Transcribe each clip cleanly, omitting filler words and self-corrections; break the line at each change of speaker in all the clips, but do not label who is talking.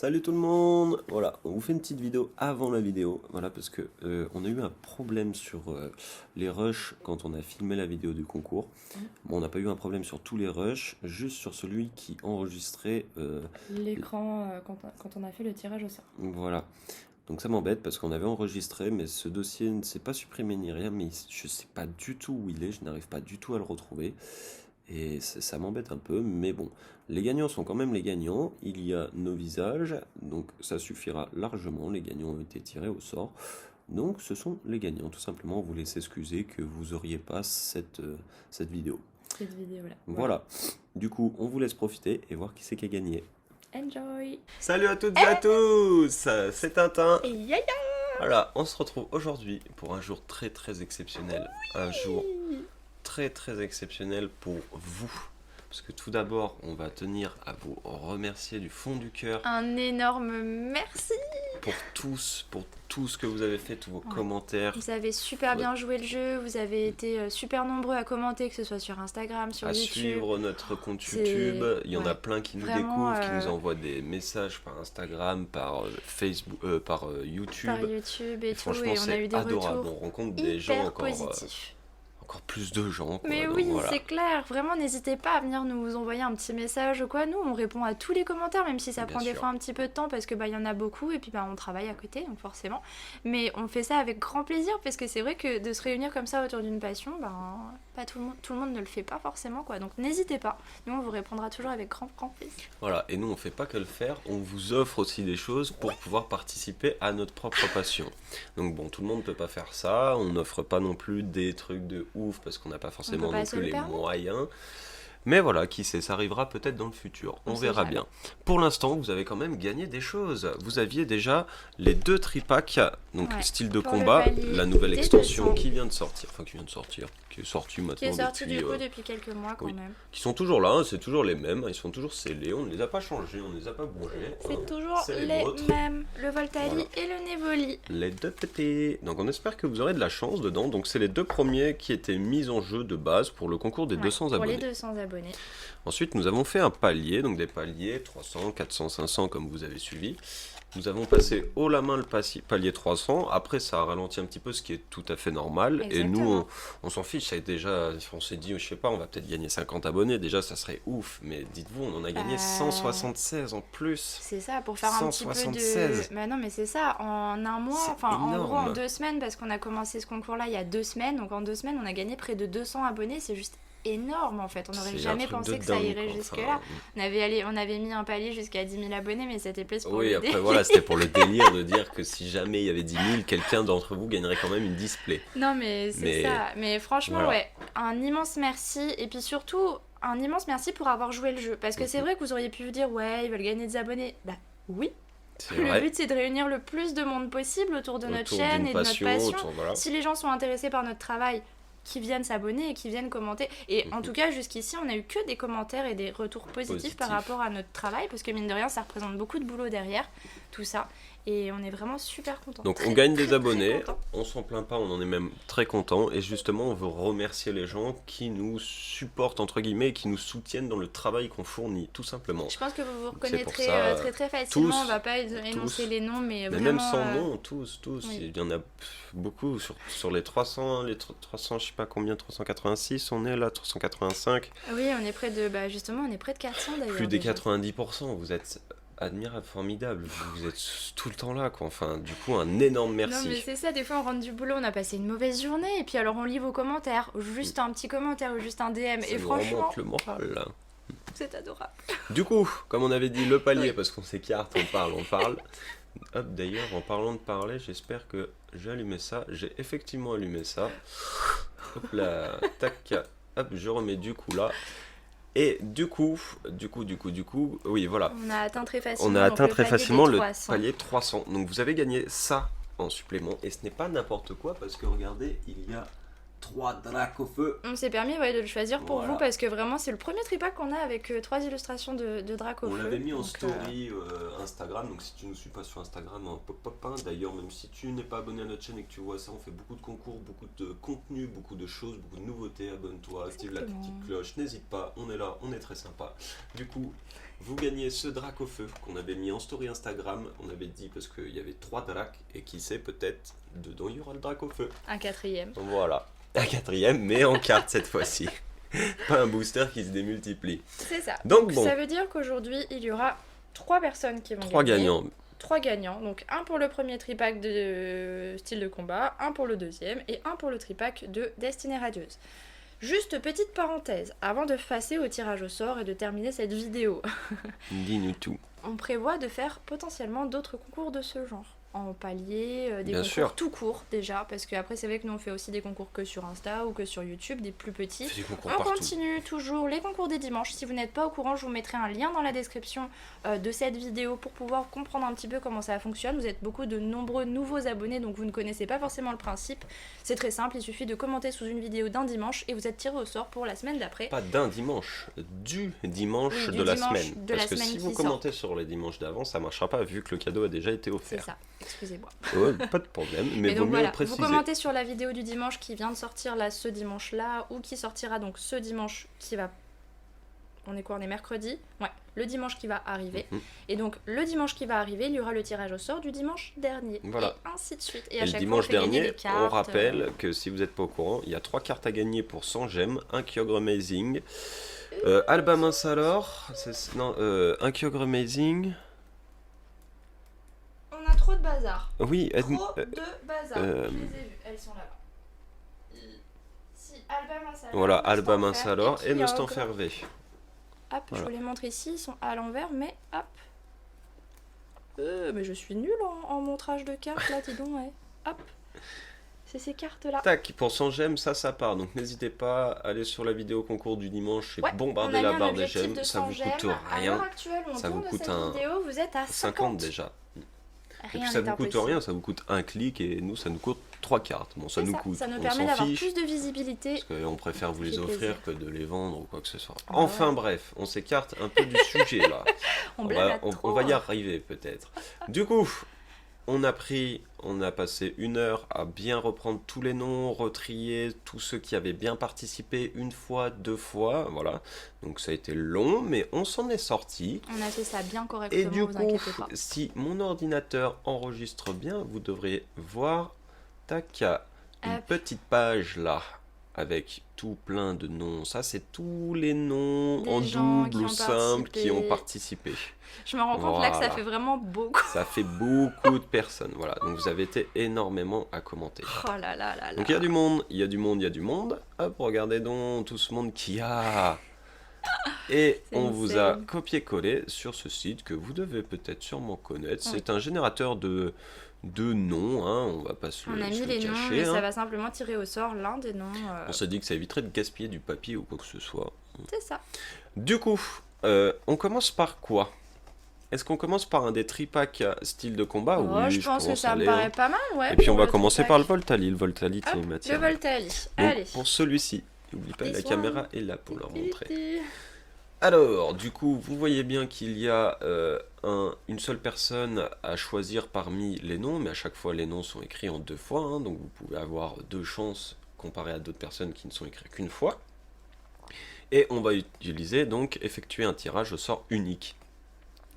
Salut tout le monde! Voilà, on vous fait une petite vidéo avant la vidéo, voilà, parce que on a eu un problème sur les rushs quand on a filmé la vidéo du concours. Bon, on n'a pas eu un problème sur tous les rushs, juste sur celui qui enregistrait
l'écran quand on a fait le tirage au sort.
voilà. Donc ça m'embête parce qu'on avait enregistré, mais ce dossier ne s'est pas supprimé ni rien, mais je sais pas du tout où il est, je n'arrive pas du tout à le retrouver. Et ça m'embête un peu, mais bon, les gagnants sont quand même les gagnants. Il y a nos visages, donc ça suffira largement. Les gagnants ont été tirés au sort. Donc ce sont les gagnants, tout simplement. On voulait s'excuser que vous n'auriez pas cette vidéo.
Cette vidéo-là.
Voilà. Du coup, on vous laisse profiter et voir qui c'est qui a gagné.
Enjoy!
Salut à toutes et à tous! C'est Tintin.
Et yaya!
Voilà, on se retrouve aujourd'hui pour un jour très très exceptionnel. Un jour très très exceptionnel pour vous. Parce que tout d'abord, on va tenir à vous remercier du fond du cœur
Un énorme merci!
pour tout ce que vous avez fait, tous vos commentaires,
Vous avez super bien joué le jeu, vous avez été super nombreux à commenter, que ce soit sur Instagram, sur
à
YouTube.
suivre notre compte
C'est-
YouTube. Il y en a
ouais.
plein qui nous
Vraiment,
découvrent, qui nous envoient des messages par Instagram, par Facebook, par YouTube.
Par YouTube et tout,
Franchement,
et on a
c'est
eu des
adorable.
retours
On rencontre des gens
hyper
encore
positifs.
encore plus de gens, quoi.
Mais
Donc,
oui,
voilà.
c'est clair. Vraiment, n'hésitez pas à venir nous envoyer un petit message ou quoi. Nous, on répond à tous les commentaires, même si ça
Bien
prend des
sûr.
fois un petit peu de temps parce que y en a beaucoup et puis on travaille à côté, donc forcément. Mais on fait ça avec grand plaisir parce que c'est vrai que de se réunir comme ça autour d'une passion, pas tout le monde ne le fait pas forcément, quoi. Donc n'hésitez pas. Nous, on vous répondra toujours avec grand plaisir.
Voilà, et nous on fait pas que le faire, on vous offre aussi des choses pour pouvoir participer à notre propre passion. Donc bon, tout le monde ne peut pas faire ça, on n'offre pas non plus des trucs de ouf parce qu'on n'a pas forcément
pas
non
se
plus
le
les
permettre.
moyens. Mais voilà, qui sait, ça arrivera peut-être dans le futur, on
On sait
verra
jamais.
bien. Pour l'instant, vous avez quand même gagné des choses. Vous aviez déjà les 2 tripacks, donc
Ouais,
style de
pour le
combat,
palier
la nouvelle
des
extension
200.
qui vient de sortir, qui est sortie maintenant
Qui est sorti
depuis,
du coup depuis quelques mois quand
oui.
même.
qui sont toujours là, hein, c'est toujours les mêmes, ils sont toujours scellés, on ne les a pas changés, on ne les a pas bougés. hein.
C'est toujours
C'est
les
vôtres.
mêmes. Le Voltali
Voilà.
et le Nevoli.
Les 2 petits. Donc on espère que vous aurez de la chance dedans. Donc c'est les 2 premiers qui étaient mis en jeu de base pour le concours des
Ouais,
200
pour
abonnés.
les 200 abonnés.
Ensuite nous avons fait un palier, donc des paliers 300, 400, 500 comme vous avez suivi. Nous avons passé haut la main le palier 300, après ça a ralenti un petit peu, ce qui est tout à fait normal. Et nous
Exactement.
on s'en fiche, ça a déjà, on s'est dit, je sais pas, on va peut-être gagner 50 abonnés, déjà ça serait ouf. Mais dites-vous, on en a gagné 176 en plus.
C'est ça, pour faire un petit peu
176.
de... Bah non, mais c'est ça, en un mois,
C'est
enfin en gros en
énorme.
2 semaines, parce qu'on a commencé ce concours-là il y a 2 semaines, donc en 2 semaines on a gagné près de 200 abonnés, c'est juste énorme en fait, on n'aurait
C'est un
jamais
truc
pensé
de
que ça
dingue,
irait
quoi.
jusque-là.
Enfin,
On avait mis un palier jusqu'à 10 000 abonnés, mais c'était plus pour
oui,
l'aider.
après voilà, c'était pour le délire de dire que si jamais il y avait 10 000, quelqu'un d'entre vous gagnerait quand même une display.
Non mais c'est
Mais
ça, mais franchement
voilà.
ouais, un immense merci, et puis surtout un immense merci pour avoir joué le jeu, parce que c'est vrai que vous auriez pu vous dire ouais ils veulent gagner des abonnés, bah oui,
C'est
le
vrai.
but c'est de réunir le plus de monde possible autour de notre
Autour
chaîne
d'une
et de notre passion.
autour, voilà.
Si les gens sont intéressés par notre travail, qui viennent s'abonner et qui viennent commenter. Et en tout cas, jusqu'ici, on a eu que des commentaires et des retours positifs par rapport à notre travail, parce que mine de rien, ça représente beaucoup de boulot derrière, tout ça. Et on est vraiment super contents.
Donc
Très,
on gagne
très,
des
très
abonnés,
contents.
on s'en plaint pas, on en est même très content. Et justement, on veut remercier les gens qui nous supportent, entre guillemets, et qui nous soutiennent dans le travail qu'on fournit, tout simplement.
Je pense que vous vous
Donc c'est pour
reconnaîtrez
ça,
très très facilement.
tous,
On va pas énoncer les noms, mais
Mais
vraiment...
même sans nom, tous,
oui.
il y en a beaucoup sur les 300, je sais pas combien, 386, on est là, 385,
Oui, on est près de... Bah justement, on est près de 400 d'ailleurs.
plus des
déjà.
90%, vous êtes admirable, formidable, vous êtes tout le temps là, quoi. Enfin, du coup, un énorme merci.
Non mais c'est ça, des fois on rentre du boulot, on a passé une mauvaise journée, et puis alors on lit vos commentaires, ou juste un petit commentaire, ou juste un DM,
Ça
et
nous
franchement,
remonte le moral, là.
c'est adorable.
Du coup, comme on avait dit, le palier,
Oui.
parce qu'on s'écarte, on parle. Hop, d'ailleurs, en parlant de parler, j'espère que j'ai allumé ça. J'ai effectivement allumé ça. Hop là, tac, hop, je remets du coup là. Et du coup, oui, voilà.
On a atteint très facilement,
On a
donc
atteint
le
très
palier
facilement
des
le
300.
palier 300. Donc vous avez gagné ça en supplément. Et ce n'est pas n'importe quoi, parce que regardez, il y a 3 dracs au feu.
On s'est permis de le choisir pour
Voilà.
vous parce que vraiment c'est le premier tripack qu'on a avec 3 illustrations de drac au
On
feu.
l'avait mis en
Donc,
story Instagram, donc si tu nous suis pas sur Instagram, en pop-up, hein. D'ailleurs, même si tu n'es pas abonné à notre chaîne et que tu vois ça, on fait beaucoup de concours, beaucoup de contenu, beaucoup de choses, beaucoup de nouveautés. Abonne-toi, active la
Exactement.
petite cloche, n'hésite pas, on est là, on est très sympa. Du coup, vous gagnez ce drac au feu qu'on avait mis en story Instagram. On avait dit parce qu'il y avait 3 dracs et qui sait, peut-être dedans il y aura le drac au feu.
un 4e.
Voilà, un 4e, mais en carte cette fois-ci. Pas un booster qui se démultiplie.
C'est ça.
Donc bon,
Ça veut dire qu'aujourd'hui il y aura 3 personnes qui vont
3
gagner.
gagnants.
3 gagnants, donc un pour le premier tripack de style de combat, un pour le deuxième et un pour le tripack de Destinée Radieuse. Juste petite parenthèse, avant de passer au tirage au sort et de terminer cette vidéo,
Dis-nous tout.
on prévoit de faire potentiellement d'autres concours de ce genre. En palier, des
Bien
concours
sûr.
tout court déjà, parce qu'après c'est vrai que nous on fait aussi des concours que sur Insta ou que sur YouTube, des plus petits.
Fais des concours
On
partout.
continue toujours les concours des dimanches. Si vous n'êtes pas au courant, je vous mettrai un lien dans la description de cette vidéo pour pouvoir comprendre un petit peu comment ça fonctionne. Vous êtes beaucoup de nombreux nouveaux abonnés, donc vous ne connaissez pas forcément le principe. C'est très simple, il suffit de commenter sous une vidéo d'un dimanche et vous êtes tiré au sort pour la semaine d'après.
Pas d'un dimanche, du dimanche
Oui, du
de la
dimanche
semaine.
de
Parce
la
que
semaine
si
qui
vous
sort.
commentez sur les dimanches d'avant, ça marchera pas vu que le cadeau a déjà été
C'est
offert.
ça, excusez-moi.
Ouais, pas de problème, mais
Mais
vaut
donc
mieux
voilà,
le préciser.
vous commentez sur la vidéo du dimanche qui vient de sortir là ce dimanche-là, ou qui sortira donc ce dimanche qui va... On est quoi, on est mercredi? Ouais, le dimanche qui va arriver.
Mhm.
Et donc le dimanche qui va arriver, il y aura le tirage au sort du dimanche dernier.
Voilà.
Et ainsi de suite. Et
Et
à
le
chaque
dimanche
fois, on fait gagner
dernier,
des cartes.
on rappelle que si vous n'êtes pas au courant, il y a 3 cartes à gagner pour 100 gemmes, un Kyogre Amazing, Alba Minsalor, un Kyogre Amazing.
On a trop de bazar.
Oui,
Trop de bazar.
euh,
Je les ai vues, elles sont là-bas. Si, Alba Minsalor.
voilà,
Mustanfer
Alba Minsalor et
Kyogre.
Mustanfer V.
Hop, je
Voilà.
vous les montre ici, ils sont à l'envers, mais hop. Mais je suis nulle en montrage de cartes là, dis donc, ouais. Hop. C'est ces cartes-là.
Tac, pour 100 gemmes, ça part. Donc n'hésitez pas à aller sur la vidéo concours du dimanche et
Ouais, on
bombarder
a mis
la
un
barre des
objectif
gemmes.
de
Ça
100
vous
gemmes.
coûte
À l'heure
rien.
actuelle, où on
Ça vous
tourne
coûte
cette
un
vidéo, vous êtes à
50 déjà. Et
Rien
puis ça
n'est
vous coûte
impossible.
rien, ça vous coûte un clic et nous ça nous coûte 3 cartes. Bon, ça
C'est
nous
ça,
coûte,
ça nous
on
permet
s'en
d'avoir
fiche.
plus de visibilité.
Parce qu'on préfère vous les
fait
offrir
plaisir.
que de les vendre ou quoi que ce soit.
Ah
Enfin
ouais.
bref, on s'écarte un peu du sujet là.
On
On
blabla
va,
trop.
on va y arriver peut-être. Du coup, on a passé 1 heure à bien reprendre tous les noms, retrier tous ceux qui avaient bien participé 1 fois, 2 fois, voilà. Donc ça a été long, mais on s'en est sorti.
On a fait ça bien
Et
correctement,
du
vous
coup,
inquiétez pas.
si mon ordinateur enregistre bien, vous devriez voir, tac, une
Hop.
petite page là, avec tout plein de noms. Ça, c'est tous les noms
Des
en
gens qui
double ou
ont
simple qui ont
participé.
participé.
Je me rends compte là que ça
Voilà.
fait vraiment beaucoup.
Ça fait beaucoup de personnes, voilà. Donc vous avez été énormément à commenter.
Oh là là là là.
Donc il y a du monde, il y a du monde, il y a du monde. Hop, regardez donc tout ce monde qu'il y a. Et
C'est
on vous a
insane.
copié-collé sur ce site que vous devez peut-être sûrement connaître.
Oui.
C'est un générateur de noms, hein. On va pas se
On
le,
a
se
mis
le
les noms,
cacher.
mais
Hein.
ça va simplement tirer au sort l'un des noms.
On s'est dit que ça éviterait de gaspiller du papier ou quoi que ce soit.
C'est ça.
Du coup, on commence par quoi? Est-ce qu'on commence par un des tripacks style de combat?
Oh,
Oui,
je pense que
commence à
ça me
aller,
paraît
hein.
pas mal, ouais.
Et puis on
pour
va
le
commencer
tripack.
par le Voltali. Le Voltali,
Hop,
c'est
le
matière.
Voltali.
Donc,
Allez.
pour celui-ci, n'oublie pas,
This
la
one.
caméra est là pour leur montrer. Alors, du coup, vous voyez bien qu'il y a une seule personne à choisir parmi les noms, mais à chaque fois les noms sont écrits en 2 fois, hein, donc vous pouvez avoir 2 chances comparé à d'autres personnes qui ne sont écrites qu'une fois. Et on va utiliser donc effectuer un tirage au sort unique.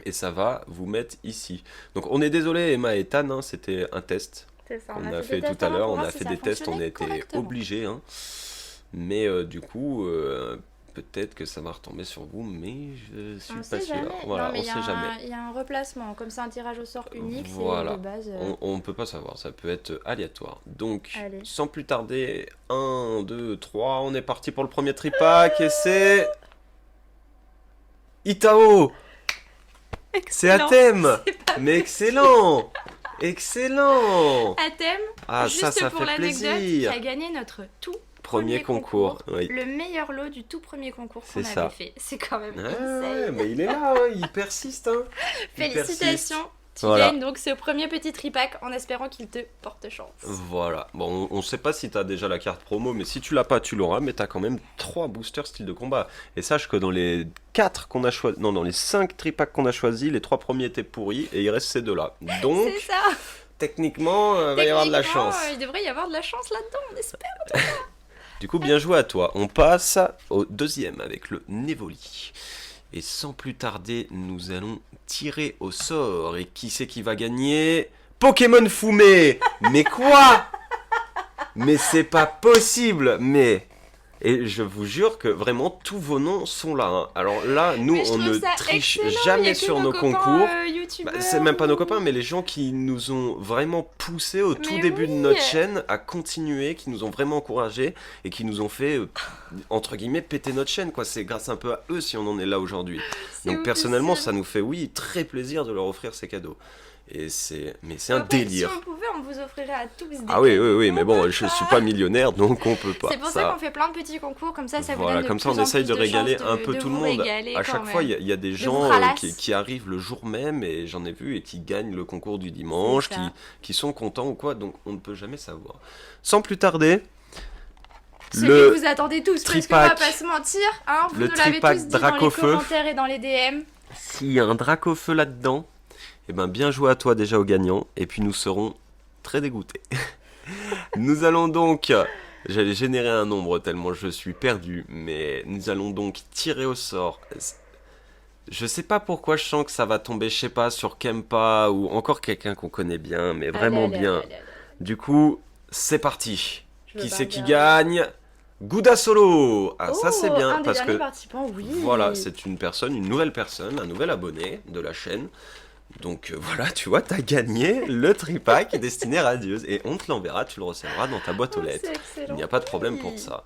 Et ça va vous mettre ici. Donc on est désolé Emma et Tan, hein, c'était un test.
C'est ça,
On
a
a
fait
fait
des
tout
tests
à
avant
l'heure,
pour
on
voir
a
si
fait
ça
des tests, on a
fonctionnait
été
correctement.
obligés. Hein. Mais du coup, peut-être que ça va retomber sur vous, mais je suis
On
pas
sait
sûr.
jamais.
Voilà,
Non, mais
on sait jamais.
il y a un replacement. Comme c'est un tirage au sort unique,
Voilà.
c'est de base.
On ne peut pas savoir, ça peut être aléatoire. Donc,
Allez.
sans plus tarder, 1, 2, 3, on est parti pour le premier tripack et c'est... Itao! C'est à
Excellent.
thème!
C'est pas
Mais excellent! Excellent!
À thème,
Ah,
juste
ça
pour
fait
l'anecdote, qui
plaisir!
a gagné notre tout
Premier concours, oui.
le meilleur lot du tout premier concours qu'on
C'est ça.
avait fait. C'est quand même
Ah ouais,
insane.
mais il est là, hein, il persiste. Hein. Il persiste.
Félicitations Tu
Voilà.
gagnes donc ce premier petit tripack en espérant qu'il te porte chance.
Voilà. Bon, on sait pas si t'as déjà la carte promo, mais si tu l'as pas, tu l'auras. Mais t'as quand même 3 boosters style de combat. Et sache que dans les 4 qu'on a choisi, non, dans les 5 tripacks qu'on a choisis, les 3 premiers étaient pourris et il reste ces deux-là. Donc,
C'est ça.
techniquement, va y avoir de la
Techniquement,
chance.
il devrait y avoir de la chance là-dedans, on espère.
Du coup, bien joué à toi. On passe au deuxième avec le Nevoli. Et sans plus tarder, nous allons tirer au sort. Et qui c'est qui va gagner? Pokémon Fumé! Mais quoi? Mais c'est pas possible! Mais... Et je vous jure que vraiment tous vos noms sont là. Hein. Alors là, nous,
Mais je
on
trouve
ne
ça
triche
excellent, il y a
jamais
que
sur nos
copains,
concours.
youtubeurs.
C'est même pas nos copains, mais les gens qui nous ont vraiment poussé au tout
Mais
début de
oui.
notre chaîne à continuer, qui nous ont vraiment encouragés et qui nous ont fait, entre guillemets, péter notre chaîne. Quoi. C'est grâce un peu à eux si on en est là aujourd'hui.
C'est
Donc personnellement,
oufissime.
ça nous fait, oui, très plaisir de leur offrir ces cadeaux. Et mais c'est un
Après,
délire.
Si on pouvait, on vous offrirait à tous des
Ah oui,
cadeaux.
oui, mais
On
bon,
peut
je
pas.
suis pas millionnaire, donc on peut pas.
C'est pour ça qu'on fait plein de petits concours, comme ça vous
Voilà,
donne de
comme ça
plus
on
en
essaye
plus
de régaler
chances
un peu
de
tout le
vous
monde.
régaler
À
quand
chaque fois,
même.
il y a des
vous
gens
ralasse.
qui arrivent le jour même, et j'en ai vu, et qui gagnent le concours du dimanche,
C'est ça.
qui sont contents ou quoi, donc on ne peut jamais savoir. Sans plus tarder,
Celui
le
que vous attendez tous, parce qu'on
tripack.
va pas se mentir, hein, vous
Le
nous l'avez
tripack
tous dit dans les
Dracofeu.
commentaires et dans les DM.
s'il y a un Dracofeu là-dedans, eh ben bien joué à toi déjà au gagnant, et puis nous serons très dégoûtés. Nous allons donc... J'allais générer un nombre tellement je suis perdu, mais nous allons donc tirer au sort. Je sais pas pourquoi je sens que ça va tomber, je sais pas, sur Kempa ou encore quelqu'un qu'on connaît bien, mais vraiment
Allez,
bien.
allez.
Du coup, c'est parti.
Je veux
Qui
pas
c'est qui
regarder.
gagne? Gouda Solo. Ah, ça c'est bien,
Un des
parce
derniers
que
participants, oui.
voilà, c'est une personne, une nouvelle personne, un nouvel abonné de la chaîne. Donc voilà, tu vois, t'as gagné le tripack destiné radieuse. Et on te l'enverra, tu le recevras dans ta boîte aux
Oh,
lettres.
c'est excellent.
Il n'y a pas de problème pour
Oui.
ça.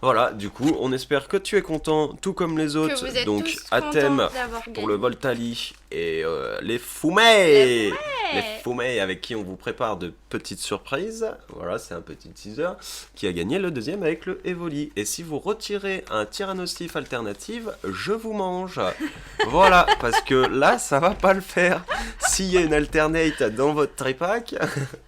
Voilà, du coup, on espère que tu es content, tout comme les
Que
autres.
vous êtes
Donc,
tous
à
contents
thème
d'avoir
pour
gagné.
le Voltali et les Fumés.
Les
Les Fumés avec qui on vous prépare de petites surprises. Voilà, c'est un petit teaser qui a gagné le deuxième avec le Evoli. Et si vous retirez un Tyrannosif alternative, je vous mange. Voilà, parce que là, ça va pas le faire. S'il y a une alternate dans votre tripack,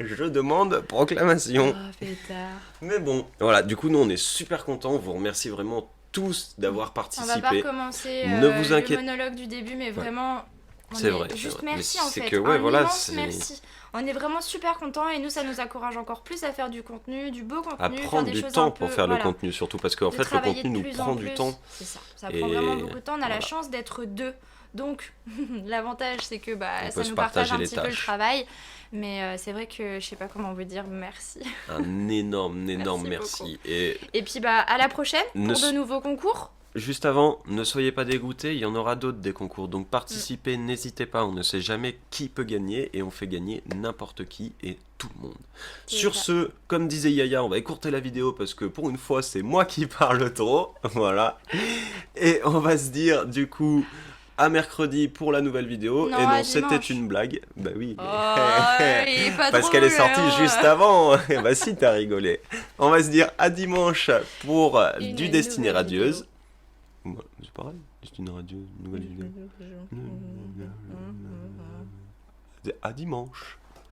je demande proclamation.
Oh, pétard.
Mais bon, voilà, du coup, nous, on est super contents. On vous remercie vraiment tous d'avoir
On va pas
participé.
recommencer
Ne vous inquiétez-
le monologue du début, mais vraiment, on
C'est
est
vrai, c'est
juste
vrai.
merci
Mais
en
c'est
fait.
que, ouais,
Un
voilà,
immense
c'est-
merci. On est vraiment super contents et nous, ça nous encourage encore plus à faire du contenu, du beau contenu,
À
faire
prendre
des
du
choses
temps
un
pour
peu,
faire
voilà,
le contenu, surtout parce qu'en
de
fait, le
travailler
contenu
de
nous
plus en
prend du
plus.
temps.
C'est ça, ça
Et
prend vraiment beaucoup de temps. On a la
voilà.
chance d'être deux. Donc, l'avantage, c'est que bah,
On
ça
peut se
nous partage
partager
un
les
petit peu le
tâches.
travail. Mais c'est vrai que je sais pas comment vous dire merci.
Un énorme, énorme
Merci
merci. Et
Et puis bah à la prochaine
Ne
pour de
s-
nouveaux concours.
juste avant, ne soyez pas dégoûtés, il y en aura d'autres des concours. Donc participez, n'hésitez pas, on ne sait jamais qui peut gagner et on fait gagner n'importe qui et tout le monde.
C'est
Sur
ça.
ce, comme disait Yaya, on va écourter la vidéo parce que pour une fois, c'est moi qui parle trop. Voilà. Et on va se dire du coup à mercredi pour la nouvelle vidéo.
Non,
et
à
non, c'était
dimanche.
une blague. Bah oui.
Oh, il est pas
Parce qu'elle est
drôle,
sortie
hein.
juste avant. Bah si, t'as rigolé. On va se dire à dimanche pour
Une
du Destinée
nouvelle
Radieuse. Ouais, c'est pareil, Destinée Radieuse, nouvelle vidéo. À dimanche.